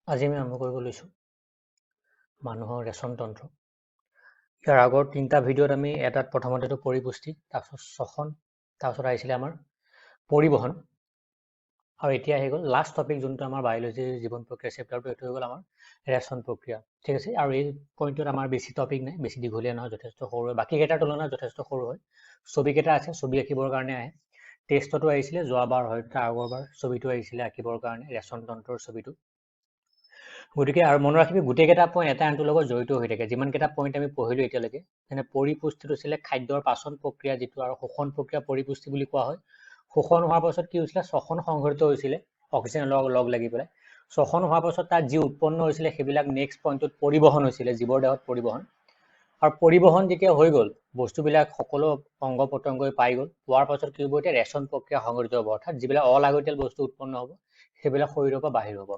আজি আমি আৰম্ভ কৰিব লৈছোঁ মানুহৰ ৰেচন তন্ত্ৰ। ইয়াৰ আগৰ 3টা ভিডিঅ'ত আমি এটাত প্ৰথমতেতো পৰিপুষ্টি, তাৰপিছত শ্বসন, তাৰপিছত আহিছিলে আমাৰ পৰিবহন, আৰু এতিয়া আহি গ'ল লাষ্ট টপিক যোনটো আমাৰ বায়'লজিৰ জীৱন প্ৰক্ৰিয়া চেপ্টাৰটো, এইটো হৈ গ'ল আমাৰ ৰেচন প্ৰক্ৰিয়া। ঠিক আছে, আৰু এই পইণ্টটোত আমাৰ বেছি টপিক নাই, বেছি দীঘলীয়া নহয়, যথেষ্ট সৰু হয়, বাকীকেইটাৰ তুলনাত যথেষ্ট সৰু হয়। ছবিকেইটা আছে, ছবি আঁকিবৰ কাৰণে আহে। টেষ্টতো আহিছিলে যোৱাবাৰ, হয় তাৰ আগৰবাৰ ছবিটো আহিছিলে আঁকিবৰ কাৰণে, ৰেচন তন্ত্ৰৰ ছবিটো। গতিকে আৰু মনত ৰাখিবি গোটেইকেইটা পইণ্ট এটা আনটোৰ লগত জড়িত হৈ থাকে। যিমানকেইটা পইণ্ট আমি পঢ়িলোঁ এতিয়ালৈকে, যেনে পৰিপুষ্টিটো হৈছিলে খাদ্যৰ পাচন প্ৰক্ৰিয়া যিটো, আৰু শোষণ প্ৰক্ৰিয়া পৰিপুষ্টি বুলি কোৱা হয়। শোষণ হোৱাৰ পাছত কি হৈছিলে, শ্বসন সংঘটিত হৈছিলে অক্সিজেনৰ লগ লাগি পেলাই। শ্বসন হোৱাৰ পাছত তাত যি উৎপন্ন হৈছিলে সেইবিলাক নেক্সট পইণ্টত পৰিবহন হৈছিলে, জীৱৰ দেহত পৰিবহন। আৰু পৰিবহন যেতিয়া হৈ গ'ল, বস্তুবিলাক সকলো অংগ পতংগই পাই গ'ল, পোৱাৰ পাছত কি হ'ব, এতিয়া ৰেচন প্ৰক্ৰিয়া সংঘটিত হ'ব, অৰ্থাৎ যিবিলাক অলাগতিয়াল বস্তু উৎপন্ন হ'ব সেইবিলাক শৰীৰৰ পৰা বাহিৰ হ'ব।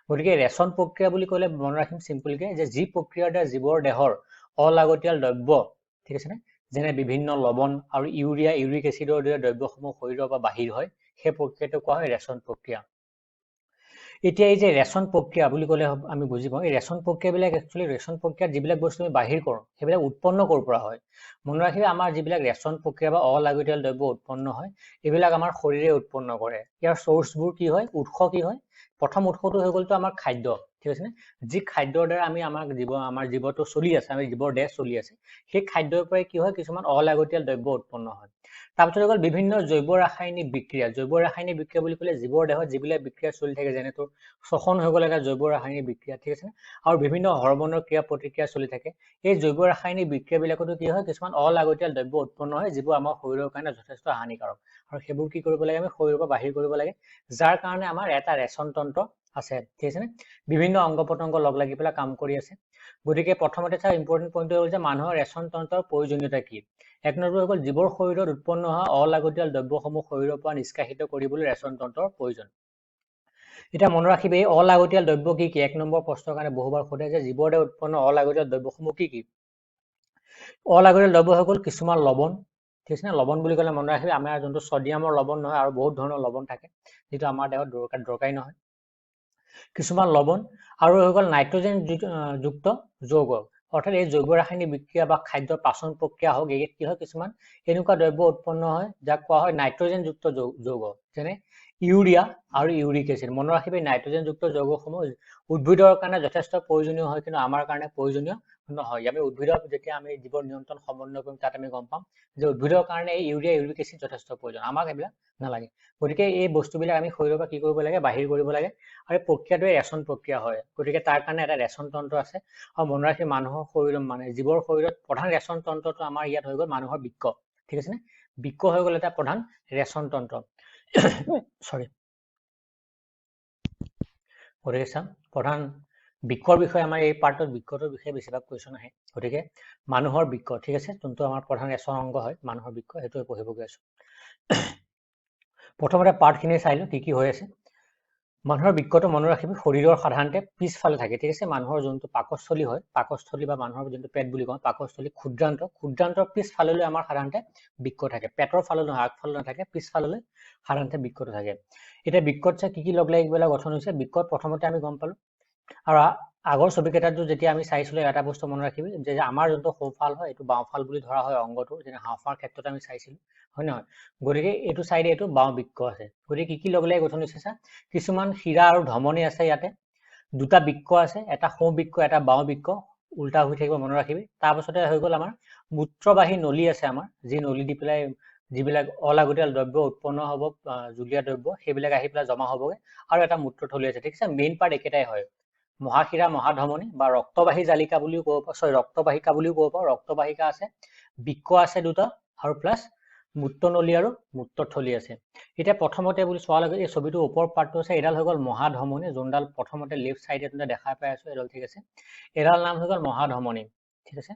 গতিকে ৰেচন প্ৰক্ৰিয়া বুলি ক'লে মনত ৰাখিম চিম্পলকে, যে যি প্ৰক্ৰিয়াৰ দ্বাৰা জীৱৰ দেহৰ অলাগতিয়াল দ্ৰব্য, ঠিক আছে নে, যেনে বিভিন্ন লৱণ আৰু ইউৰিয়া, ইউৰিক এচিডৰ দৰে দ্ৰব্যসমূহ শৰীৰৰ পৰা বাহিৰ হয়, সেই প্ৰক্ৰিয়াটো কোৱা হয় ৰেচন প্ৰক্ৰিয়া। এতিয়া এই যে ৰেচন প্ৰক্ৰিয়া বুলি ক'লে আমি বুজি পাওঁ, এই ৰেচন প্ৰক্ৰিয়াবিলাক একচুৱেলি ৰেচন প্ৰক্ৰিয়াত যিবিলাক বস্তু আমি বাহিৰ কৰোঁ সেইবিলাক উৎপন্ন ক'ৰ পৰা হয়। মনত ৰাখিবা, আমাৰ যিবিলাক ৰেচন প্ৰক্ৰিয়া বা অলাগতিয়াল দ্ৰব্য উৎপন্ন হয়, এইবিলাক আমাৰ শৰীৰে উৎপন্ন কৰে। ইয়াৰ চ'ৰ্চবোৰ কি হয়, উৎস কি হয়, প্ৰথম উৎসটো হৈ গ'লতো আমাৰ খাদ্য, ঠিক আছে নে, যি খাদ্যৰ দ্বাৰা আমি আমাৰ জীৱটো চলি আছে, আমাৰ জীৱৰ দেহ চলি আছে, সেই খাদ্যৰ পৰাই কি হয়, কিছুমান অলাগতিয়াল দ্ৰব্য উৎপন্ন হয়। তাৰপিছত হৈ গ'ল বিভিন্ন জৈৱ ৰাসায়নিক বিক্ৰিয়া। জৈৱ ৰাসায়নিক বিক্ৰিয়া বুলি ক'লে জীৱৰ দেহত যিবিলাক বিক্ৰিয়া চলি থাকে, যেনে তোৰ শ্বসন হৈ গ'ল এটা জৈৱ ৰাসায়নিক বিক্ৰিয়া, ঠিক আছে, আৰু বিভিন্ন হৰমনৰ ক্ৰিয়া প্ৰতিক্ৰিয়া চলি থাকে। এই জৈৱ ৰাসায়নিক বিক্ৰিয়াবিলাকতো কি হয়, কিছুমান অলাগতিয়াল দ্ৰব্য উৎপন্ন হয়, যিবোৰ আমাৰ শৰীৰৰ কাৰণে যথেষ্ট হানিকাৰক, আৰু সেইবোৰ কি কৰিব লাগে, আমি শৰীৰৰ পৰা বাহিৰ কৰিব লাগে, যাৰ কাৰণে আমাৰ এটা ৰেচন তন্ত্ৰ আছে, ঠিক আছে নে, বিভিন্ন অংগ পতংগ লগ লাগি পেলাই কাম কৰি আছে। গতিকে প্ৰথমতে চাওঁ ইম্পৰ্টেণ্ট পইণ্টটো হ'ল যে মানুহৰ ৰেচন তন্ত্ৰৰ প্ৰয়োজনীয়তা কি। এক নম্বৰ হৈ গ'ল, জীৱৰ শৰীৰত উৎপন্ন হোৱা অলাগতিয়াল দ্ৰব্যসমূহ শৰীৰৰ পৰা নিষ্কাশিত কৰিবলৈ ৰেচন তন্ত্ৰৰ প্ৰয়োজন। এতিয়া মনত ৰাখিবি, এই অলাগতিয়াল দ্ৰব্য কি কি, এক নম্বৰ প্ৰশ্নৰ কাৰণে বহুবাৰ সোধে যে জীৱৰ দ্বাৰা উৎপন্ন অলাগতিয়াল দ্ৰব্যসমূহ কি কি। অলাগতিয়াল দ্ৰব্য হৈ গ'ল কিছুমান লৱণ, ঠিক আছে নে, লৱণ বুলি ক'লে মনত ৰাখিবি, আমাৰ যোনটো ছডিয়ামৰ লৱণ নহয়, আৰু বহুত ধৰণৰ লৱণ থাকে যিটো আমাৰ দেহত দৰকাৰী নহয়। কিছুমান লৱণ, আৰু হৈ গ'ল নাইট্ৰজেন যুক্ত যৌগ, অৰ্থাৎ এই জৈৱ ৰাসায়নিক বিক্ৰিয়া বা খাদ্য পাচন প্ৰক্ৰিয়া হওক, ইয়াত কি হয়, কিছুমান এনেকুৱা দ্ৰব্য উৎপন্ন হয় যাক কোৱা হয় নাইট্ৰজেন যুক্ত যৌগ, যেনে ইউৰিয়া আৰু ইউৰিক এচিড। মনত ৰাখিবি, নাইট্ৰজেন যুক্ত যৌগসমূহ উদ্ভিদৰ কাৰণে যথেষ্ট প্ৰয়োজনীয় হয়, কিন্তু আমাৰ কাৰণে প্ৰয়োজনীয় নহয়। আমি উদ্ভিদক যেতিয়া আমি জীৱৰ নিয়ন্ত্ৰণ সমন্বয় কৰিম, তাত আমি গম পাম যে উদ্ভিদৰ কাৰণে এই ইউৰিয়া ইউৰিক এচিড যথেষ্ট প্ৰয়োজন, আমাক এইবিলাক নালাগে। গতিকে এই বস্তুবিলাক আমি শৰীৰৰ পৰা কি কৰিব লাগে, বাহিৰ কৰিব লাগে, আৰু এই প্ৰক্ৰিয়াটোৱে ৰেচন প্ৰক্ৰিয়া হয়। গতিকে তাৰ কাৰণে এটা ৰেচন তন্ত্ৰ আছে। আৰু মনত ৰাখি, মানুহৰ শৰীৰত মানে জীৱৰ শৰীৰত প্ৰধান ৰেচন তন্ত্ৰটো আমাৰ ইয়াত হৈ গ'ল মানুহৰ বৃক্ক, ঠিক আছে নে, বৃক্ক হৈ গ'ল এটা প্ৰধান ৰেচন তন্ত্ৰ। চৰি, গতিকে চাম প্ৰধান বৃক্কৰ বিষয়ে, আমাৰ এই পাৰ্টত বৃক্কটোৰ বিষয়ে বেছিভাগ কুৱেশ্যন আহে। গতিকে মানুহৰ বৃক্ক, ঠিক আছে, যোনটো আমাৰ প্ৰধান ৰেচন অংগ হয় মানুহৰ বৃক্ক, সেইটোৱে পঢ়িব গৈ আছো। প্ৰথমতে পাৰ্টখিনি চাই লওঁ কি কি হৈ আছে। মানুহৰ বৃক্কটো মনত ৰাখিবি, শৰীৰৰ সাধাৰণতে পিছফালে থাকে, ঠিক আছে, মানুহৰ যোনটো পাকস্থলী হয়, পাকস্থলী বা মানুহৰ যোনটো পেট বুলি কওঁ, পাকস্থলী ক্ষুদ্ৰান্তৰ পিছফাললৈ আমাৰ সাধাৰণতে বৃক্ক থাকে, পেটৰ ফালে নহয়, আগফালে নাথাকে, পিছফাললৈ সাধাৰণতে বৃক্কটো থাকে। এতিয়া বৃক্কত চাই কি কি লগ লাগি পেলাই গঠন হৈছে। বৃক্কত প্ৰথমতে আমি গম পালো, আৰু আগৰ ছবিকেইটাতো যেতিয়া আমি চাইছিলো, এটা বস্তু মনত ৰাখিবি, যে আমাৰ যোনটো সোঁফাল হয় এইটো বাওঁফাল বুলি ধৰা হয় অংগটো, যেনে হাঁওফাঁওৰ ক্ষেত্ৰত আমি চাইছিলো, হয় নহয়। গতিকে এইটো চাইডে এইটো বাওঁ বৃক্ক আছে। গতিকে কি লগ লাগি গঠন হৈছে চা, কিছুমান শিৰা আৰু ধমনী আছে, ইয়াতে দুটা বৃক্ক আছে, এটা সোঁ বৃক্ক এটা বাওঁ বৃক্ক, উল্টা হৈ থাকিব, মনত ৰাখিবি। তাৰপাছতে হৈ গ'ল আমাৰ মূত্ৰবাহী নলী আছে আমাৰ, যি নলী দি পেলাই যিবিলাক অলাগতিয়াল দ্ৰব্য উৎপন্ন হ'ব, জুলীয়া দ্ৰব্য, সেইবিলাক আহি পেলাই জমা হ'বগৈ, আৰু এটা মূত্ৰথলী আছে, ঠিক আছে। মেইন পাৰ্ট একেটাই হয়, মহাশিৰা মহাধমনী বা ৰক্তবাহী জালিকা বুলিও ক'ব পাৰোঁ, ৰক্তবাহিকা বুলিও ক'ব পাৰোঁ। ৰক্তবাহিকা আছে, বৃক্ক আছে দুটা, আৰু প্লাছ মূত্ৰনলী আৰু মূত্ৰথলী আছে। এতিয়া প্ৰথমতে বুলি চোৱাৰ লগে এই ছবিটোৰ ওপৰ পাৰ্টটো আছে, এডাল হৈ গ'ল মহাধমনী, যোনডাল প্ৰথমতে লেফ্ট চাইডে দেখা পাই আছো, এডাল, ঠিক আছে, এডাল নাম হৈ গ'ল মহাধমনী, ঠিক আছে,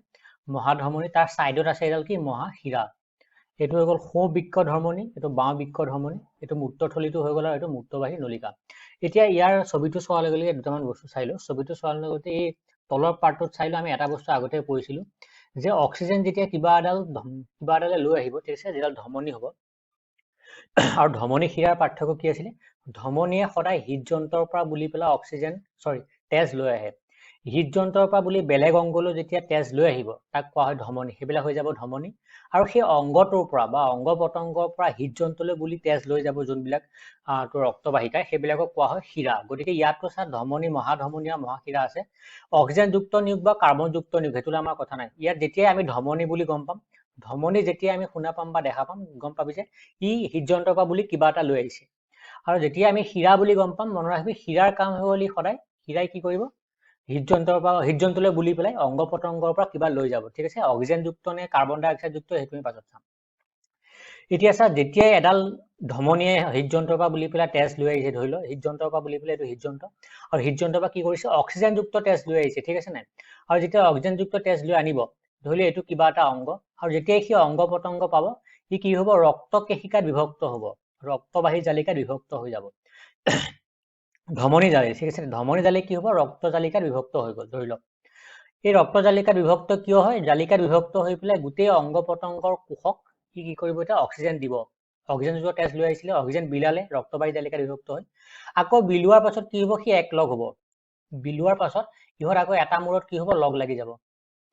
মহাধমনী। তাৰ চাইডত আছে এডাল কি, মহাশিৰা। এইটো হৈ গ'ল সোঁ বৃক্ক ধমনী, এইটো বাওঁ বৃক্ক ধমনী, এইটো মূত্ৰথলীটো হৈ গ'ল, আৰু এইটো মূত্ৰবাহী নলিকা। এতিয়া ইয়াৰ ছবিটো চোৱাৰ লগে লগে দুটামান বস্তু চাই লওঁ। ছবিটো চোৱাৰ লগতে এই তলৰ পাৰ্টটোত চাই লওঁ, আমি এটা বস্তু আগতে পঢ়িছিলো, যে অক্সিজেন যেতিয়া কিবা এডালে লৈ আহিব, ঠিক আছে, যিডাল ধমনী হ'ব, আৰু ধমনী শিৰাৰ পাৰ্থক্য কি আছিলে, ধমনীয়ে সদায় হৃদযন্ত্ৰৰ পৰা বুলি পেলাই অক্সিজেন, তেজ লৈ আহে হৃদযন্ত্ৰৰ পৰা বুলি বেলেগ অংগলৈ যেতিয়া তেজ লৈ আহিব তাক কোৱা হয় ধমনী সেইবিলাক হৈ যাব ধমনী আৰু সেই অংগটোৰ পৰা বা অংগ পতংগৰ পৰা হৃদযন্ত্ৰলৈ বুলি তেজ লৈ যাব যোনবিলাক তোৰ ৰক্তবাহিকা সেইবিলাকক কোৱা হয় শিৰা গতিকে ইয়াতো চা ধমনী মহাধমনী আৰু মহাশিৰা আছে অক্সিজেনযুক্ত নিয়োগ বা কাৰ্বনযুক্ত নিয়োগ হেতুলে আমাৰ কথা নাই ইয়াত যেতিয়া আমি ধমনী বুলি গম পাম ধমনী যেতিয়া আমি শুনা পাম বা দেখা পাম গম পাবি যে ই হৃদযন্ত্ৰৰ পৰা বুলি কিবা এটা লৈ আহিছে আৰু যেতিয়া আমি শিৰা বুলি গম পাম মনত ৰাখিবি শিৰাৰ কাম হ'ল সদায় শিৰাই কি কৰিব হৃদযন্ত্ৰলৈ বুলি পেলাই অংগ পতংগৰ পৰা কিবা লৈ যাব ঠিক আছে অক্সিজেনযুক্ত নে কাৰ্বন ডাই অক্সাইড যুক্ত সেইটো আমি পাছত চাম এতিয়া চা যেতিয়াই এডাল ধমনীয়ে হৃদযন্ত্ৰৰ পৰা বুলি পেলাই তেজ লৈ আহিছে ধৰি ল হৃদযন্ত্ৰৰ পৰা বুলি পেলাই এইটো হৃদযন্ত্ৰ আৰু হৃদযন্ত্ৰৰ পৰা কি কৰিছে অক্সিজেনযুক্ত তেজ লৈ আহিছে ঠিক আছে নাই আৰু যেতিয়া অক্সিজেনযুক্ত তেজ লৈ আনিব ধৰি ল এইটো কিবা এটা অংগ আৰু যেতিয়াই সি অংগ পতংগ পাব ই কি হ'ব ৰক্তকেশিকাত বিভক্ত হ'ব ৰক্তবাহী জালিকাত বিভক্ত হৈ যাব ধমনী জালি ঠিক আছে ধমনী জালি কি হ'ব ৰক্তজালিকাত বিভক্ত হৈ গ'ল ধৰি লওক এই ৰক্তজালিকাত বিভক্ত কিয় হয় জালিকাত বিভক্ত হৈ পেলাই গোটেই অংগ পতংগৰ কোষক কি কৰিব এটা অক্সিজেন দিব অক্সিজেনযুক্ত তেজ লৈ আহিছিলে অক্সিজেন বিলালে ৰক্তবাহী জালিকাত বিভক্ত হয় আকৌ বিলোৱাৰ পাছত কি হ'ব সি এক লগ হ'ব বিলোৱাৰ পাছত ইহঁত আকৌ এটা মূৰত কি হ'ব লগ লাগি যাব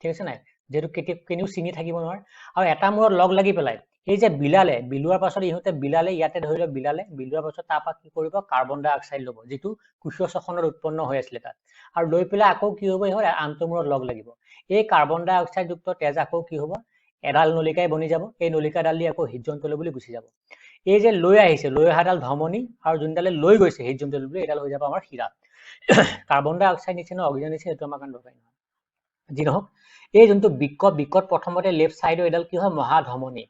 ঠিক আছে নাই যেটো কেনিও চিনি থাকিব নোৱাৰে আৰু এটা মূৰত লগ লাগি পেলাই এই যে বিলালে বিলোৱাৰ পাছত ইহঁতে বিলালে ইয়াতে ধৰি লওক বিলালে বিলোৱাৰ পাছত তাৰপৰা কি কৰিব কাৰ্বন ডাই অক্সাইড ল'ব যেটো কোষীয় শ্বসনত উৎপন্ন হৈ আছিলে তাত আৰু লৈ পেলাই আকৌ কি হ'ব ইহঁত আন্তমূৰত লগ লাগিব এই কাৰ্বন ডাই অক্সাইড যুক্ত তেজ আকৌ কি হ'ব এডাল নলিকাই বনি যাব এই নলিকাডাল দি আকৌ হৃদযন্ত্ৰলৈ বুলি গুচি যাব এই যে লৈ আহিছে লৈ অহাডাল ধমনী আৰু যোনডালে লৈ গৈছে হৃদযন্ত্ৰলৈ বুলি এডাল হৈ যাব আমাৰ শিৰা কাৰ্বন ডাই অক্সাইড নিছে ন অক্সিজেন নিছে সেইটো আমাৰ কাৰণে দৰকাৰ নহয় যি নহওক এই যোনটো বিকট প্ৰথমতে লেফট সাইডৰ এডাল কি হয় মহাধমনী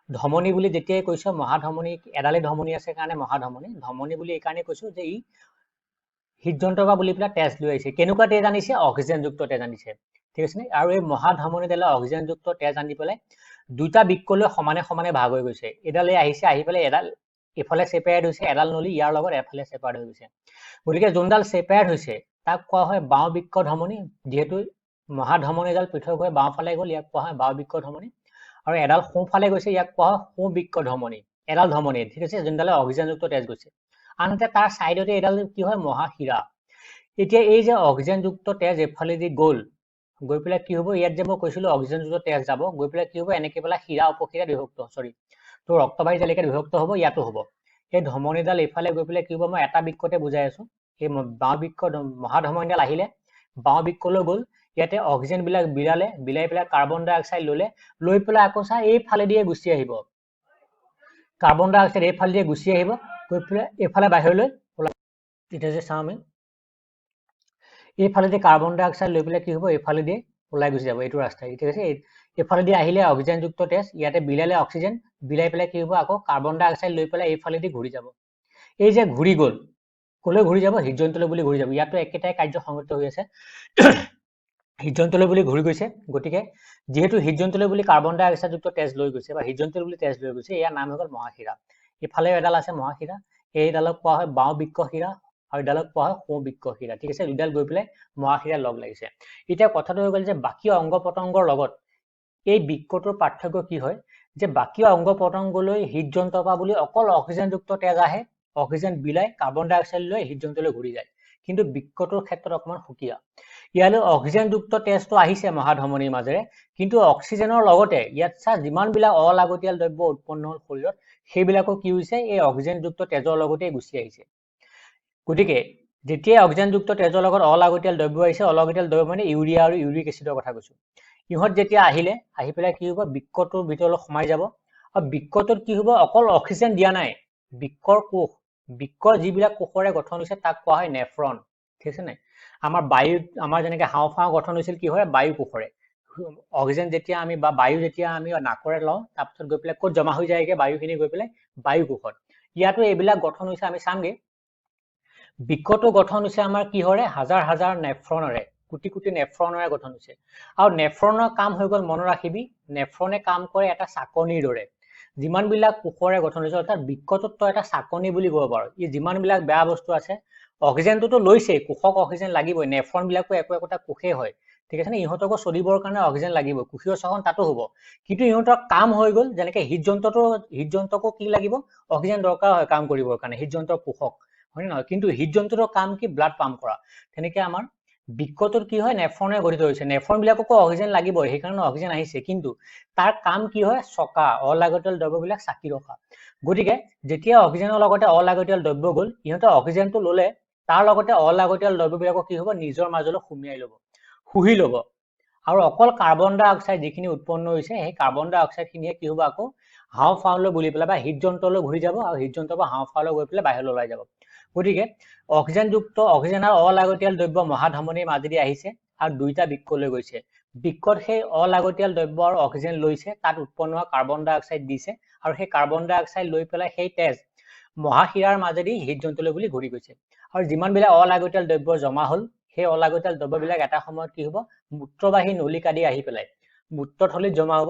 ধমনী বুলি যেতিয়াই কৈছো মহাধমনী এডালে ধমনী আছে কাৰণে মহাধমনী ধমনী বুলি এই কাৰণে কৈছো যে ই হৃদযন্ত্ৰৰ পৰা বুলি পেলাই তেজ লৈ আহিছে কেনেকুৱা তেজ আনিছে অক্সিজেনযুক্ত তেজ আনিছে ঠিক আছে নে আৰু এই মহাধমনীডালে অক্সিজেনযুক্ত তেজ আনি পেলাই দুটা বৃক্কলৈ সমানে সমানে ভাগ হৈ গৈছে এডালে আহিছে আহি পেলাই এডাল এফালে সেপাৰেট হৈছে এডাল নলী ইয়াৰ লগত এফালে সেপাৰেট হৈ গৈছে গতিকে যোনডাল সেপাৰেট হৈছে তাক কোৱা হয় বাও বৃক্ক ধমনী যেহেতু মহাধমনীডাল পৃথক হৈ বাওঁফালে গ'ল ইয়াক কোৱা হয় বাও বৃক্ক ধমনী আৰু এডাল সোঁফালে গৈছে ইয়াক কোৱা হয় সোঁ বৃক্ক ধমনী এডাল ধমনী ঠিক আছে যোনডালে অক্সিজেনযুক্ত তেজ গৈছে আনহাতে তাৰ সাইডতে এডাল কি হয় মহাশিৰা এতিয়া এই যে অক্সিজেনযুক্ত তেজ এফালেদি গ'ল গৈ পেলাই কি হ'ব ইয়াত যে মই কৈছিলো অক্সিজেনযুক্ত তেজ যাব গৈ পেলাই কি হ'ব এনেকে পেলাই শিৰা উপশিৰা বিভক্ত তো ৰক্তবাহী জালিকাত বিভক্ত হ'ব ইয়াতো হ'ব এই ধমনীডাল এফালে গৈ পেলাই কি হ'ব মই এটা বৃক্কতে বুজাই আছো এই বাওঁ বৃক্ক মহাধমনীডাল আহিলে বাওঁ বৃক্কলৈ গ'ল ইয়াতে অক্সিজেন বিলাক বিলাই পেলাই কাৰ্বন ডাই অক্সাইড লৈ পেলাই আকৌ চা এই ফালে দিয়ে গুচি আহিব কাৰ্বন ডাই অক্সাইড এই ফালে দিয়ে গুচি আহিব গৈ পেলাই এফালে বাহিৰলৈ এতিয়া যে চাওঁ আমি এইফালে দিয়ে কাৰ্বন ডাই অক্সাইড লৈ পেলাই কি হ'ব এইফালে দিয়ে ওলাই গুচি যাব এইটো ৰাস্তা ঠিক আছে এইফালে দিয়ে আহিলে অক্সিজেনযুক্ত তেজ ইয়াতে বিলালে অক্সিজেন বিলাই পেলাই কি হ'ব আকৌ কাৰ্বন ডাই অক্সাইড লৈ পেলাই এইফালে দি ঘূৰি যাব এই যে ঘূৰি গ'ল কলৈ ঘূৰি যাব হৃদযন্ত্ৰলৈ বুলি ঘূৰি যাব ইয়াতো একেটাই কাৰ্য সংগঠিত হৈ আছে হৃদযন্ত্ৰলৈ বুলি ঘূৰি গৈছে গতিকে যেহেতু হৃদযন্ত্ৰলৈ বুলি কাৰ্বন ডাই অক্সাইড যুক্ত তেজ লৈ গৈছে বা হৃদযন্ত্ৰলৈ বুলি তেজ লৈ গৈছে ইয়াৰ নাম হৈ গ'ল মহাশিৰা ইফালে এডাল আছে মহাশিৰা এইডালক কোৱা হয় বাওঁ বৃক্ক শিৰা আৰু এডালক কোৱা হয় সোঁ বৃক্ক শিৰা ঠিক আছে দুডাল গৈ পেলাই মহাশিৰা লগ লাগিছে এতিয়া কথাটো হৈ গ'ল যে বাকী অংগ পতংগৰ লগত এই বৃক্কটোৰ পাৰ্থক্য কি হয় যে বাকী অংগ পতংগলৈ হৃদযন্ত্ৰৰ পৰা বুলি অকল অক্সিজেনযুক্ত তেজ আহে অক্সিজেন বিলাই কাৰ্বন ডাই অক্সাইড লৈ হৃদযন্ত্ৰলৈ ঘূৰি যায় কিন্তু বৃক্কটোৰ ক্ষেত্ৰত অকমান সুকীয়া ইয়ালৈ অক্সিজেনযুক্ত তেজটো আহিছে মহাধমনীৰ মাজেৰে কিন্তু অক্সিজেনৰ লগতে ইয়াত চা যিমানবিলাক অলাগতিয়াল দ্ৰব্য উৎপন্ন হ'ল শৰীৰত সেইবিলাকো কি হৈছে এই অক্সিজেনযুক্ত তেজৰ লগতে গুচি আহিছে গতিকে যেতিয়া অক্সিজেনযুক্ত তেজৰ লগত অলাগতিয়াল দ্ৰব্য আহিছে অলাগতিয়াল দ্ৰব্য মানে ইউৰিয়া আৰু ইউৰিক এচিডৰ কথা কৈছো ইহঁত যেতিয়া আহিলে আহি পেলাই কি হ'ব বৃক্কটোৰ ভিতৰলৈ সোমাই যাব আৰু বৃক্কটোত কি হ'ব অকল অক্সিজেন দিয়া নাই বৃক্কৰ যিবিলাক কোষৰে গঠন হৈছে তাক কোৱা হয় নেফ্ৰন ঠিক আছে নাই আমাৰ যেনেকৈ হাওঁফাওঁ গঠন হৈছিল কি হয় বায়ু কোষৰে অক্সিজেন যেতিয়া আমি বা বায়ু যেতিয়া আমি নাকৰে লওঁ তাৰপিছত গৈ পেলাই ক'ত জমা হৈ যায়গে বায়ুখিনি গৈ পেলাই বায়ু কোষত ইয়াতো এইবিলাক গঠন হৈছে আমি চামগে বৃক্কটো গঠন হৈছে আমাৰ কিহৰে হাজাৰ হাজাৰ নেফ্ৰনৰে কোটি কোটি নেফ্ৰনৰে গঠন হৈছে আৰু নেফ্ৰনৰ কাম হৈ গ'ল মনত ৰাখিবি নেফ্ৰনে কাম কৰে এটা চাকনিৰ দৰে যিমানবিলাক কোষৰে গঠন হৈছে অৰ্থাৎ বৃক্কটোত তই এটা চাকনি বুলি ক'ব পাৰ ই যিমানবিলাক বেয়া বস্তু আছে অক্সিজেনটোতো লৈছে কোষক অক্সিজেন লাগিবই নেফ্ৰন বিলাকো একোটা কোষে হয় ঠিক আছে নে ইহঁতকো চলিবৰ কাৰণে অক্সিজেন লাগিব কোষীয় শ্বসন তাতো হ'ব কিন্তু ইহঁতৰ কাম হৈ গ'ল যেনেকৈ হৃদযন্ত্ৰকো কি লাগিব অক্সিজেন দৰকাৰ হয় কাম কৰিবৰ কাৰণে হৃদযন্ত্ৰৰ কোষক হয় নহয়? কিন্তু হৃদযন্ত্ৰৰ কাম কি? ব্লাড পাম্প কৰা। তেনেকে আমাৰ বৃক্কটোৰ কি হয়? নেফ্ৰনে গঠিত হৈছে। নেফ্ৰনবিলাককো অক্সিজেন লাগিবই, সেইকাৰণে অক্সিজেন আহিছে, কিন্তু তাৰ কাম কি হয়? চকা, অলাগতিয়াল দ্ৰব্যবিলাক চাকি ৰখা। গতিকে যেতিয়া অক্সিজেনৰ লগতে অলাগতিয়াল দ্ৰব্য গ'ল, ইহঁতে অক্সিজেনটো ল'লে, তাৰ লগতে অলাগতিয়াল দ্ৰব্যবিলাকক কি হ'ব? নিজৰ মাজলৈ সুমিয়াই ল'ব, শুহি ল'ব। আৰু অকল কাৰ্বন ডাই অক্সাইড যিখিনি উৎপন্ন হৈছে, সেই কাৰ্বন ডাই অক্সাইডখিনিয়ে কি হ'ব? আকৌ হাওঁফাওঁলৈ বুলি পেলাই বা হৃদযন্ত্ৰলৈ ঘূৰি যাব, আৰু হৃদযন্ত্ৰৰ পৰা হাওঁফাওঁলৈ গৈ পেলাই বাহিৰলৈ ওলাই যাব। গতিকে অক্সিজেন আৰু অলাগতিয়াল দ্ৰব্য মহাধমনীৰ মাজেদি আহিছে আৰু দুইটা বৃক্কলৈ গৈছে। বৃক্কত সেই অলাগতিয়াল দ্ৰব্য আৰু অক্সিজেন লৈছে, তাত উৎপন্ন হোৱা কাৰ্বন ডাই অক্সাইড দিছে, আৰু সেই কাৰ্বন ডাই অক্সাইড লৈ পেলাই সেই তেজ মহাশিৰাৰ মাজেদি হৃদযন্ত্ৰলৈ বুলি ঘূৰি গৈছে। আৰু যিমানবিলাক অলাগতিয়াল দ্ৰব্য জমা হ'ল, সেই অলাগতিয়াল দ্ৰব্যবিলাক এটা সময়ত কি হ'ব? মূত্ৰবাহী নলিকা দি আহি পেলাই মূত্ৰথলীত জমা হ'ব।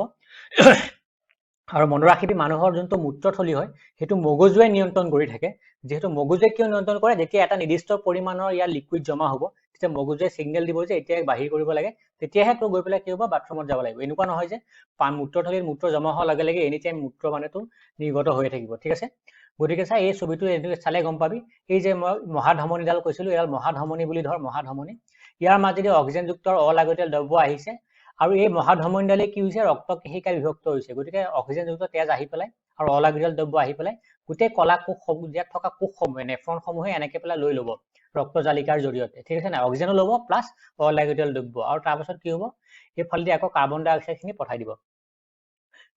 আৰু মনত ৰাখিবি, মানুহৰ যোনটো মূত্ৰথলী হয়, সেইটো মগজুৱে নিয়ন্ত্ৰণ কৰি থাকে। যিহেতু মগজুৱে কিয় নিয়ন্ত্ৰণ কৰে? যেতিয়া এটা নিৰ্দিষ্ট পৰিমাণৰ ইয়াৰ লিকুইড জমা হ'ব, তেতিয়া মগজুৱে সিগনেল দিব যে এতিয়া বাহিৰ কৰিব লাগে, তেতিয়াহে তোৰ গৈ পেলাই কি হ'ব? বাথৰুমত যাব লাগিব। এনেকুৱা নহয় যে মূত্ৰথলীত মূত্ৰ জমা হোৱাৰ লগে লগে এনি টাইম মূত্ৰ মানে তোৰ নিৰ্গত হৈ থাকিব। ঠিক আছে? গতিকে চা, এই ছবিটো চালে গম পাবি, এই যে মই মহাধমনীডাল কৈছিলো, এডাল মহাধমনী বুলি ধৰ, মহাধমনী। ইয়াৰ মাজেদি অক্সিজেনযুক্ত অলাগতিয়াল দ্ৰব্য আহিছে, আৰু এই মহাধমনীডালে কি হৈছে? ৰক্ত কেশিকাত বিভক্ত হৈছে। গতিকে অক্সিজেনযুক্ত তেজ আহি পেলাই আৰু অলাগতিয়াল দ্ৰব্য আহি পেলাই গোটেই কলা কোষসমূহ, ইয়াত থকা কোষসমূহে, নেফ্ৰনসমূহে এনেকে পেলাই লৈ ল'ব ৰক্তজালিকাৰ জৰিয়তে। ঠিক আছে নাই? অক্সিজেনো ল'ব প্লাছ অলাগতিয়াল দ্ৰব্য, আৰু তাৰপাছত কি হ'ব? এইফালেদি আকৌ কাৰ্বন ডাই অক্সাইডখিনি পঠাই দিব।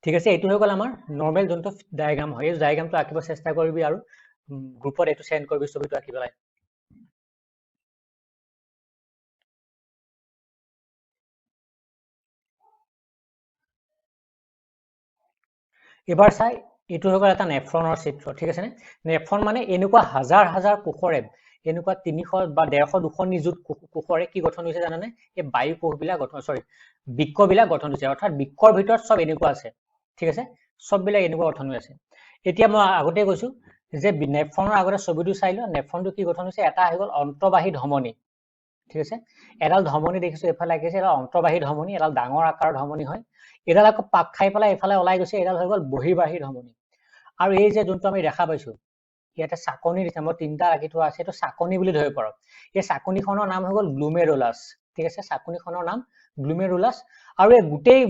ঠিক আছে? এইটো হৈ গ'ল আমাৰ নৰ্মেল যোনটো ডায়েগ্ৰাম হয়। এই ডায়েগ্ৰামটো আঁকিব চেষ্টা কৰিবি আৰু গ্ৰুপত এইটো চেণ্ড কৰিবি, ছবিটো আঁকি পেলাই। এবাৰ চাই, এইটো হৈ গ'ল এটা নেফ্ৰনৰ চিত্ৰ। ঠিক আছে নে? নেফ্ৰন মানে এনেকুৱা হাজাৰ হাজাৰ কোষৰে, এনেকুৱা 300 বা 150 200 নিযুত কোষৰে কি গঠন হৈছে জানানে? এই বায়ু কোষবিলাক গঠন, বৃক্কবিলাক গঠন হৈছে। অৰ্থাৎ বৃক্কৰ ভিতৰত চব এনেকুৱা আছে। ঠিক আছে? চববিলাক এনেকুৱা গঠন হৈ আছে। এতিয়া মই আগতে কৈছো যে নেফ্ৰনৰ আগতে ছবিটো চাই লওঁ। নেফ্ৰনটো কি গঠন হৈছে? এটা হৈ গ'ল অন্তৰ্বাহী ধমনী। ঠিক আছে? এডাল ধমনী দেখিছো এইফালে আঁকিছে, এডাল অন্তৰ্বাহী ধমনী, এডাল ডাঙৰ আকাৰৰ ধমনী হয়। এডাল আকৌ পাক খাই পেলাই এইফালে ওলাই গৈছে, এডাল হৈ গ'ল বহিৰ্বাহী ধমনী। আৰু এই যে যোনটো আমি দেখা পাইছো, ইয়াতে চাকনি দিছে, মই 3টা ৰাখি থোৱা আছে, এইটো চাকনি বুলি ধৰিব পাৰো। এই চাকনিখনৰ নাম হৈ গ'ল গ্লুমেৰুলাছ। ঠিক আছে? চাকনিখনৰ নাম গ্লুমেৰুলাছ। আৰু এই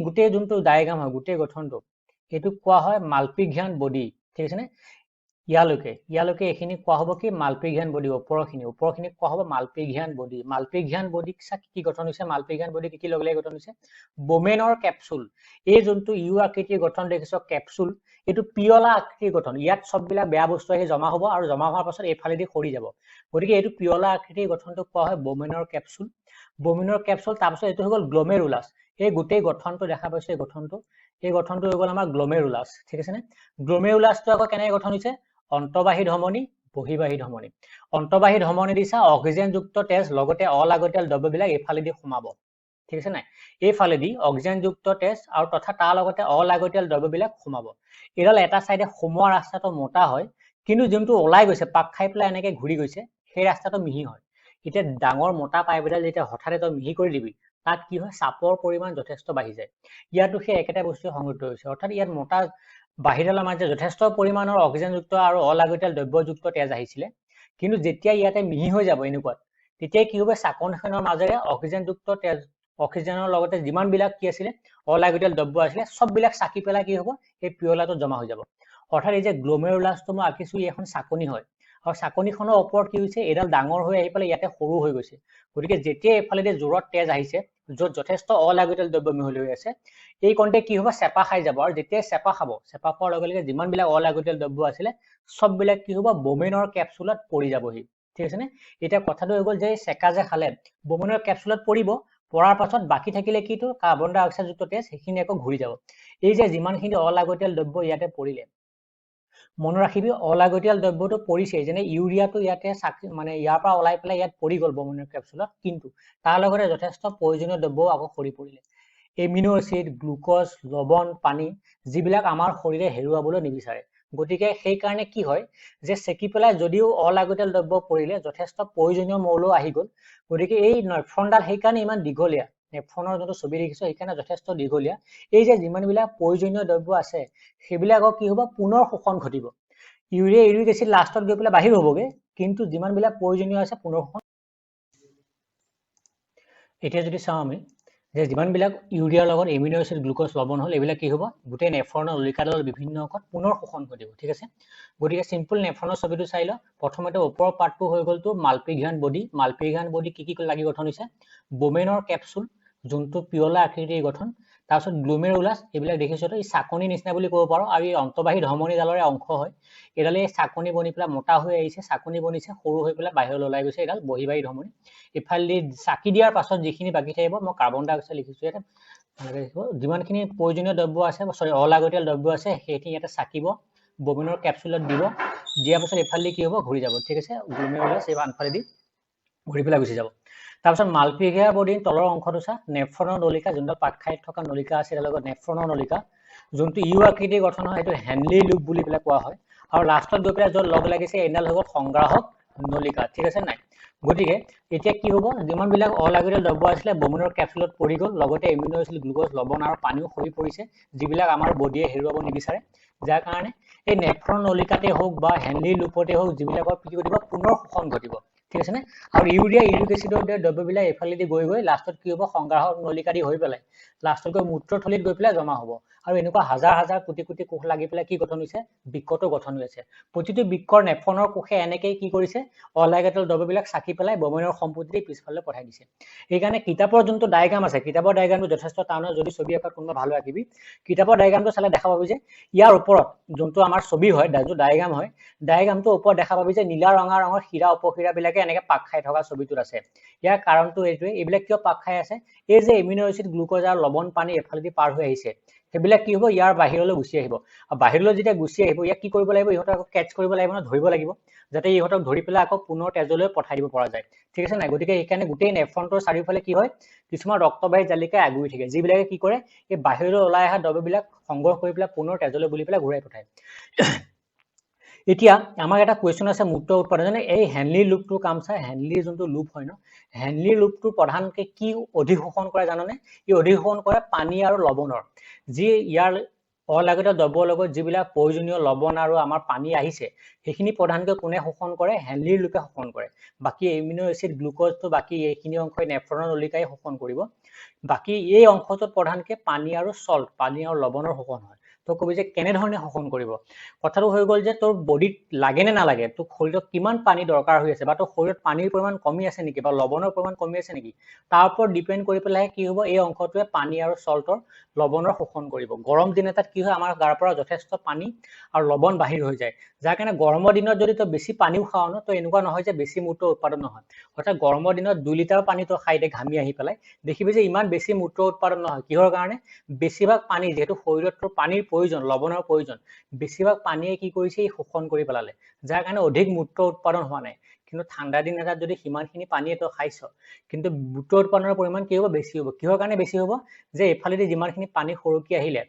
গোটেই যোনটো ডায়েগ্ৰাম হয়, গোটেই গঠনটো, এইটোক কোৱা হয় মালপিঘিয়ান বডি। ঠিক আছে নে? ইয়ালৈকে এইখিনি কোৱা হ'ব কি? Malpighian body. ওপৰখিনিক কোৱা হ'ব মালপিঘিয়ান বডি। মালপিঘিয়ান বডিক কি গঠন হৈছে? মালপিঘিয়ান বডি কি লগে লগে গঠন হৈছে? বোমেনৰ কেপচুল। এই যোনটো ইউ আকৃতিৰ গঠন দেখিছ, কেপচুল, এইটো পিয়লা আকৃতিৰ গঠন। ইয়াত চববিলাক বেয়া বস্তু আহি জমা হ'ব, আৰু জমা হোৱাৰ পাছত এইফালেদি সৰি যাব। গতিকে এইটো পিয়লা আকৃতিৰ গঠনটোক কোৱা হয় বোমেনৰ কেপচুল। বোমেনৰ কেপচুল। তাৰপিছত এইটো হৈ গ'ল গ্লমেৰুলাছ। এই গোটেই গঠনটো দেখা পাইছো, এই গঠনটো হৈ গ'ল আমাৰ গ্লমেৰুলাছ। ঠিক আছে নে? গ্লমেৰুলাছটো আকৌ কেনেকৈ গঠন হৈছে? অন্তৰ্বাহী ধমনী, বহিৰ্বাহী ধমনী। অন্তৰ্বাহী ধমনী দিছা, অক্সিজেনযুক্ত তেজ লগতে অলাগতিয়াল দ্ৰব্যবিলাক এইফালেদি সোমাব। ঠিক আছে নাই? এইফালেদি অক্সিজেনযুক্ত তেজ আৰু তথা তাৰ লগতে অলাগতিয়াল দ্ৰব্যবিলাক সোমাব। এইডাল এটা চাইডে সোমোৱা ৰাস্তাটো মোটা হয়, কিন্তু যোনটো ওলাই গৈছে, পাক খাই পেলাই এনেকে ঘূৰি গৈছে, সেই ৰাস্তাটো মিহি হয়। এতিয়া ডাঙৰ মোটা পাইপ এডাল যেতিয়া হঠাতে তই মিহি কৰি দিবি, তাত কি হয়? চাপৰ পৰিমাণ যথেষ্ট বাঢ়ি যায়। ইয়াতো সেই একেটা বস্তুৱে সংঘটিত হৈছে। অৰ্থাৎ ইয়াত মোটা বাহিৰডালৰ মাজে যথেষ্ট পৰিমাণৰ অক্সিজেনযুক্ত আৰু অলাগতিয়াল দ্ৰব্যযুক্ত তেজ আহিছিলে, কিন্তু যেতিয়া ইয়াতে মিহি হৈ যাব এনেকুৱা, তেতিয়াই কি হ'ব? চাকনিখনৰ মাজেৰে অক্সিজেনযুক্ত তেজ, অক্সিজেনৰ লগতে যিমানবিলাক কি আছিলে অলাগতিয়াল দ্ৰব্য আছিলে, চববিলাক চাকি পেলাই কি হ'ব? এই পিয়লাটোত জমা হৈ যাব। অৰ্থাৎ এই যে গ্লমেৰুলাছটো মই আঁকিছো, এখন চাকনি হয়, আৰু চাকনিখনৰ ওপৰত কি হৈছে? এডাল ডাঙৰ হৈ আহি পেলাই ইয়াতে সৰু হৈ গৈছে। গতিকে যেতিয়া এইফালেদি জোৰত তেজ আহিছে, য'ত যথেষ্ট অলাগতিয়াল দ্ৰব্য মিহলি হৈ আছে, এই কণতে কি হ'ব? চেপা খাই যাব, আৰু যেতিয়া চেপা খাব, চেপা খোৱাৰ লগে লগে যিমানবিলাক অলাগতিয়াল দ্ৰব্য আছিলে, চববিলাক কি হ'ব? বোমেনৰ কেপচুলত পৰি যাবহি। ঠিক আছে নে? এতিয়া কথাটো হৈ গ'ল যে চেকা যে খালে বোমেনৰ কেপচুলত পৰিব, পৰাৰ পাছত বাকী থাকিলে কিটো? কাৰ্বন ডাই অক্সাইডযুক্ত তেজ, সেইখিনি আকৌ ঘূৰি যাব। এই যে যিমানখিনি অলাগতিয়াল দ্ৰব্য ইয়াতে পৰিলে, মনত ৰাখিবি, অলাগতিয়াল দ্ৰব্যটো পৰিছে, যেনে ইউৰিয়াটো ইয়াতে মানে ইয়াৰ পৰা ওলাই পেলাই ইয়াত পৰি গ'ল বোমেনৰ কেপচুলত, কিন্তু তাৰ লগতে যথেষ্ট প্ৰয়োজনীয় দ্ৰব্যও আকৌ সৰি পৰিলে। এমিনো এচিড, গ্লুকজ, লৱণ, পানী, যিবিলাক আমাৰ শৰীৰে হেৰুৱাবলৈ নিবিচাৰে। গতিকে সেইকাৰণে কি হয় যে চেকি পেলাই যদিও অলাগতিয়াল দ্ৰব্য পৰিলে, যথেষ্ট প্ৰয়োজনীয় মৌলও আহি গ'ল। গতিকে এই নেফ্ৰনডাল সেইকাৰণে ইমান দীঘলীয়া। নেফ্ৰনৰ যোনটো ছবি দেখিছো, সেইকাৰণে যথেষ্ট দীঘলীয়া। এই যে যিমানবিলাক প্ৰয়োজনীয় দ্ৰব্য আছে, সেইবিলাকক কি হ'ব? পুনৰ শোষণ ঘটিব। ইউৰিক এচিড লাষ্টত গৈ পেলাই বাহিৰ হ'বগে, কিন্তু যিমানবিলাক প্ৰয়োজনীয় আছে পুনৰ শোষণ। এতিয়া যদি চাওঁ আমি যে যিমানবিলাক ইউৰিয়াৰ লগত এমিনো এচিড গ্লুক'জ লৱণ হ'ল এইবিলাক কি হ'ব গোটেই নেফ্ৰনৰ নলিকাডালৰ বিভিন্ন অংশত পুনৰ শোষণ হৈ দিব ঠিক আছে গতিকে সিম্পল নেফ্ৰনৰ ছবিটো চাই লওঁ প্ৰথমতে ওপৰৰ পাৰ্টটো হৈ গ'ল তো মালপিঘিয়ান বডি কি লাগি গঠন হৈছে বোমেনৰ কেপচুল যোনটো পিয়লা আকৃতিৰ গঠন তাৰপিছত গ্লোমেৰুলাছ এইবিলাক দেখিছো তো এই চাকনি নিচিনা বুলি ক'ব পাৰো আৰু এই অন্তবাহী ধমনীডালৰে অংশ হয় এডালে চাকনি বনি পেলাই মোটা হৈ আহিছে চাকনি বনিছে সৰু হৈ পেলাই বাহিৰলৈ ওলাই গৈছে এডাল বহিবাহী ধমনী ইফালে চাকি দিয়াৰ পাছত যিখিনি বাকি থাকিব মই কাৰ্বন ডাই অক্সাইড লিখিছো ইয়াতে যিমানখিনি প্ৰয়োজনীয় দ্ৰব্য আছে অলাগতিয়াল দ্ৰব্য আছে সেইখিনি ইয়াতে চাকিব বোমেনৰ কেপচুলত দিব দিয়াৰ পাছত ইফালে কি হ'ব ঘূৰি যাব ঠিক আছে গ্লোমেৰুলাছ এই আনফালেদি ঘূৰি পেলাই গুচি যাব তাৰপিছত মালপিঘিয়া বডিৰ তলৰ অংশটো চা নেফ্ৰনৰ নলিকা যোনটো পাত খাই থকা নলিকা আছে তাৰ লগত নেফ্ৰনৰ নলিকা যোনটো ইউ আকৃতিৰ গঠন হয় সেইটো হেনলি লুপ বুলি পেলাই কোৱা হয় আৰু লাষ্টত গৈ পেলাই য'ত লগ লাগিছে এডাল হৈ গ'ল সংগ্ৰাহক নলিকা ঠিক আছে নাই গতিকে এতিয়া কি হ'ব যিমানবিলাক অলাগতিয়াল দ্ৰব্য আছিলে বোমেনৰ কেপচুলত পৰি গ'ল লগতে এমিনো এচিড গ্লুক'জ লৱণ আৰু পানীও সৰি পৰিছে যিবিলাক আমাৰ বডিয়ে হেৰুৱাব নিবিচাৰে যাৰ কাৰণে এই নেফ্ৰন নলিকাতে হওক বা হেনলি লুপতে হওক যিবিলাকৰ কি ঘটিব পুনৰ শোষণ ঘটিব ঠিক আছে নে আৰু ইউৰিয়া ইউৰিক এচিডৰ দ্ৰব্যবিলাক এফালেদি গৈ লাষ্টত কি হ'ব সংগ্ৰাহক নলিকা দি হৈ পেলাই লাষ্টত গৈ মূত্ৰথলীত গৈ পেলাই জমা হ'ব আৰু এনেকুৱা হাজাৰ হাজাৰ কোটি কোটি কোষ লাগি পেলাই কি গঠন হৈছে বৃক্কটো গঠন হৈ আছে প্ৰতিটো বৃক্কৰ নেফ্ৰনৰ কোষে এনেকৈ কি কৰিছে অলাগতিয়াল দ্ৰব্যবিলাক চাকি পেলাই বোমেনৰ সম্পত্তি পিছফালে পঠাই দিছে এইকাৰণে কিতাপৰ যোনটো ডায়াগ্ৰাম আছে কিতাপৰ ডায়াগ্ৰামটো যথেষ্ট টান হয় যদি ছবি আঁকাত কোনোবা ভালো আঁকিবি কিতাপৰ ডায়াগ্ৰামটো চালে দেখা পাবি যে ইয়াৰ ওপৰত যোনটো আমাৰ ছবি হয় যোনটো ডায়াগ্ৰাম হয় ডায়াগ্ৰামটো ওপৰত দেখা পাবি যে নীলা ৰঙা ৰঙৰ হীৰা উপহীৰাবিলাকে এনেকৈ পাক খাই থকা ছবিটোত আছে ইয়াৰ কাৰণটো এইটোৱে এইবিলাক কিয় পাক খাই আছে এই যে এমিনো এচিড গ্লুক'জ আৰু লৱণ পানী এফালেদি পাৰ হৈ আহিছে সেইবিলাক কি হ'ব ইয়াৰ বাহিৰলৈ গুচি আহিব আৰু বাহিৰলৈ যেতিয়া গুচি আহিব ইয়াক কি কৰিব লাগিব ইহঁতক আকৌ কেচ কৰিব লাগিব ন ধৰিব লাগিব যাতে ইহঁতক ধৰি পেলাই আকৌ পুনৰ তেজলৈ পঠাই দিব পৰা যায় ঠিক আছে নাই গতিকে এইকাৰণে গোটেই নেফ্ৰনটোৰ চাৰিওফালে কি হয় কিছুমান ৰক্তবাহী জালিকা আগুৰি থাকে যিবিলাকে কি কৰে এই বাহিৰলৈ ওলাই অহা দ্ৰব্যবিলাক সংগ্ৰহ কৰি পেলাই পুনৰ তেজলৈ বুলি পেলাই ঘূৰাই পঠায় এতিয়া আমাৰ এটা কোৱেশ্চন আছে মূত্ৰ উৎপাদন এই হেনলি লুপটোৰ কাম চাই হেনলি যোনটো লুপ হয় ন হেনলি লুপটো প্ৰধানকে কি অধিশোষণ কৰে জাননে ই অধিশোষণ কৰে পানী আৰু লৱণৰ যি ইয়াৰ অলাগতিয়াল দ্ৰব্যৰ লগত যিবিলাক প্ৰয়োজনীয় লৱণ আৰু আমাৰ পানী আহিছে সেইখিনি প্ৰধানকৈ কোনে শোষণ কৰে হেনলি লুপে শোষণ কৰে বাকি এমিনো এচিড গ্লুক'জটো বাকি এইখিনি অংশই নেফ্ৰনৰ নলিকাই শোষণ কৰিব বাকি এই অংশটোত প্ৰধানকে পানী আৰু সল্ট পানী আৰু লৱণৰ শোষণ হয় তো কবি যে কেনেধৰণে শোষণ কৰিব কথাটো হৈ গ'ল যে তোৰ বডিত লাগে নে নালাগে তোৰ শৰীৰত কিমান পানী দৰকাৰ হৈ আছে বা তোৰ শৰীৰত পানীৰ পৰিমাণ কমি আছে নেকি বা লৱণৰ পৰিমাণ কমি আছে নেকি তাৰ ওপৰত ডিপেন্ড কৰি পেলাই কি হ'ব এই অংশটোৱে পানী আৰু সল্টৰ লৱণৰ শোষণ কৰিব গৰম দিন এটাত কি হয় আমাৰ গাৰ পৰা যথেষ্ট পানী আৰু লৱণ বাহিৰ হৈ যায় যাৰ কাৰণে গৰমৰ দিনত যদি তই বেছি পানীও খাও ন তো এনেকুৱা নহয় যে বেছি মূত্ৰ উৎপাদন নহয় অৰ্থাৎ গৰমৰ দিনত 2 লিটাৰ পানী তই খাই দে ঘামি আহি পেলাই দেখিবি যে ইমান বেছি মূত্ৰ উৎপাদন নহয় কিহৰ কাৰণে বেছিভাগ পানী যেহেতু শৰীৰত তোৰ পানীৰ প্ৰয়োজন লৱণৰ প্ৰয়োজন বেছিভাগ পানীয়ে কি কৰিছে এই শোষণ কৰি পেলালে যাৰ কাৰণে অধিক মূত্ৰ উৎপাদন হোৱা নাই কিন্তু ঠাণ্ডা দিন এটাত যদি সিমানখিনি পানী তই খাইছ কিন্তু মূত্ৰ উৎপাদনৰ পৰিমাণ কি হ'ব বেছি হ'ব কিহৰ কাৰণে বেছি হ'ব যে এফালেদি যিমানখিনি পানী সৰকি আহিলে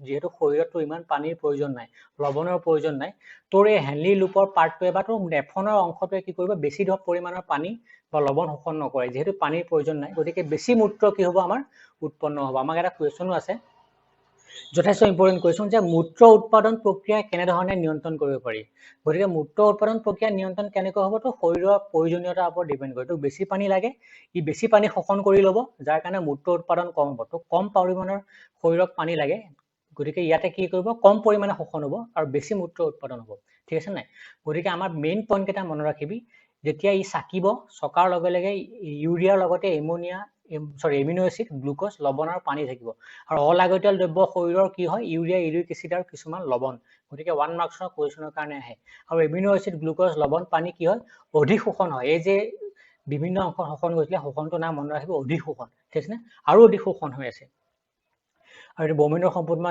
যেহেতু শৰীৰতটো ইমান পানীৰ প্ৰয়োজন নাই লৱণৰ প্ৰয়োজন নাই তোৰ এই হেনলি লুপৰ পাৰ্টটোৱে বা তোৰ নেফ্ৰনৰ অংশটোৱে কি কৰিব বেছি পৰিমাণৰ পানী বা লৱণ শোষণ নকৰে যেহেতু পানীৰ প্ৰয়োজন নাই গতিকে বেছি মূত্ৰ কি হ'ব আমাৰ উৎপন্ন হ'ব আমাক এটা কুৱেশ্যনো আছে যথেষ্ট ইম্পৰ্টেণ্ট কুৱেশ্যন যে মূত্ৰ উৎপাদন প্ৰক্ৰিয়া কেনেধৰণে নিয়ন্ত্ৰণ কৰিব পাৰি গতিকে মূত্ৰ উৎপাদন প্ৰক্ৰিয়া নিয়ন্ত্ৰণ কেনেকৈ হ'ব তো শৰীৰৰ প্ৰয়োজনীয়তাৰ ওপৰত ডিপেণ্ড কৰে তো বেছি পানী লাগে ই বেছি পানী শোষণ কৰি ল'ব যাৰ কাৰণে মূত্ৰ উৎপাদন কম হ'ব তো কম পৰিমাণৰ শৰীৰক পানী লাগে গতিকে ইয়াতে কি কৰিব কম পৰিমাণে শোষণ হ'ব আৰু বেছি মূত্ৰ উৎপাদন হ'ব ঠিক আছে নাই গতিকে আমাৰ মেইন পইণ্ট কেইটা মনত ৰাখিবি যেতিয়া ই চাকিব চকাৰ লগে লগে ইউৰিয়াৰ লগতে এমিনো এচিড গ্লুক'জ লৱণ আৰু পানী থাকিব আৰু অলাগতিয়াল দ্ৰব্য শৰীৰৰ কি হয় ইউৰিয়া ইউৰিক এচিড আৰু কিছুমান লৱণ গতিকে 1 মাৰ্কছৰ কুৱেশ্যনৰ কাৰণে আহে আৰু এমিনো এচিড গ্লুক'জ লৱণ পানী কি হয় অধিক শোষণ হয় এই যে বিভিন্ন অংশ শোষণ গৈছিলে শোষণটো নাম মনত ৰাখিব অধিক শোষণ ঠিক আছে আৰু অধিক শোষণ হৈ আছে আৰু বোমেনৰ সম্পূৰ্ণ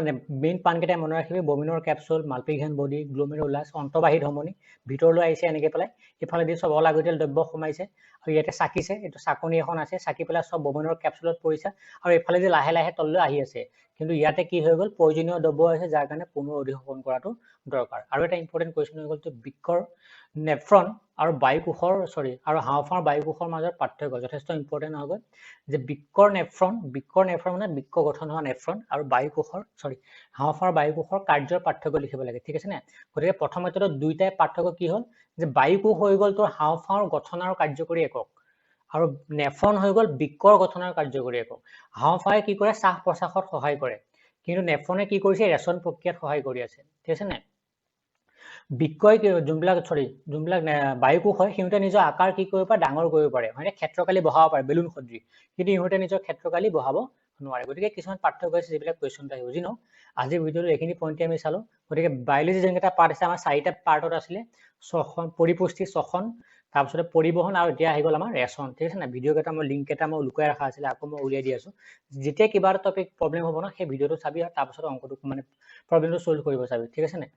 মেইন পানকেইটা মনত ৰাখিবি বোমেনৰ কেপচুল মালপিঘিয়ান বডি গ্লোমেৰুলাছ অন্তবাহী ধমনী ভিতৰলৈ আহিছে এনেকৈ পেলাই ইফালেদি সব অলাগতিয়াল দ্ৰব্য সোমাইছে আৰু ইয়াতে চাকিছে এইটো চাকনি এখন আছে চাকি পেলাই সব বোমেনৰ কেপচুলত পৰিছে আৰু ইফালেদি লাহে লাহে তললৈ আহি আছে কিন্তু ইয়াতে কি হৈ গ'ল প্ৰয়োজনীয় দ্ৰব্য আছে যাৰ কাৰণে পুনৰ অধিশোষণ কৰাটো দৰকাৰ আৰু এটা ইম্পৰ্টেণ্ট কুৱেশ্যন হৈ গ'ল তো বৃক্কৰ নেফ্ৰন আৰু বায়ুকোষৰ আৰু হাঁওফাঁওৰ বায়ুকোষৰ মাজৰ পাৰ্থক্য যথেষ্ট ইম্পৰ্টেণ্ট হৈ গ'ল যে বৃক্কৰ নেফ্ৰন মানে বৃক্ক গঠন হোৱা নেফ্ৰন আৰু বায়ুকোষৰ হাঁওফাঁওৰ বায়ুকোষৰ কাৰ্যৰ পাৰ্থক্য লিখিব লাগে ঠিক আছে নে গতিকে প্ৰথমতে দুইটাই পাৰ্থক্য কি হ'ল যে বায়ুকোষ হৈ গ'ল তোৰ হাঁওফাঁওৰ গঠন আৰু কাৰ্যকৰী একক আৰু নেফ্ৰন হৈ গ'ল বৃক্কৰ গঠন আৰু কাৰ্যকৰী একক হাঁওফাঁওয়ে কি কৰে শ্বাস প্ৰশ্বাসত সহায় কৰে কিন্তু নেফ্ৰনে কি কৰিছে ৰেচন প্ৰক্ৰিয়াত সহায় কৰি আছে ঠিক আছে নে বৃক্কই যোনবিলাক বায়ুকোষ হয় সিহঁতে নিজৰ আকাৰ কি কৰিব পাৰে ডাঙৰ কৰিব পাৰে হয়নে ক্ষেত্ৰকালি বহাব পাৰে বেলুন সদৃশ কিন্তু ইহঁতে নিজৰ ক্ষেত্ৰকালি বহাব নোৱাৰে গতিকে কিছুমান পাৰ্থক্য আছে যিবিলাক কুৱেশ্যন আহিব বুজি ন আজিৰ ভিডিঅ'টো এইখিনি পইণ্টে আমি চালো গতিকে বায়'লজি যেনেটা পাৰ্ট আছে আমাৰ 4টা পাৰ্টত আছিলে শ্বসন পৰিপুষ্টি শ্বসন তাৰপিছতে পৰিবহন আৰু এতিয়া আহি গ'ল আমাৰ ৰেচন ঠিক আছে না ভিডিঅ' কেইটা মই লিংক কেইটা মই লুকাই ৰখা আছিলে আকৌ মই উলিয়াই দি আছো যেতিয়া কিবা এটা টপিক প্ৰব্লেম হ'ব ন সেই ভিডিঅ'টো চাবি আৰু তাৰপিছত অংকটো মানে প্ৰব্লেমটো সলভ কৰিব চাবি ঠিক আছে নে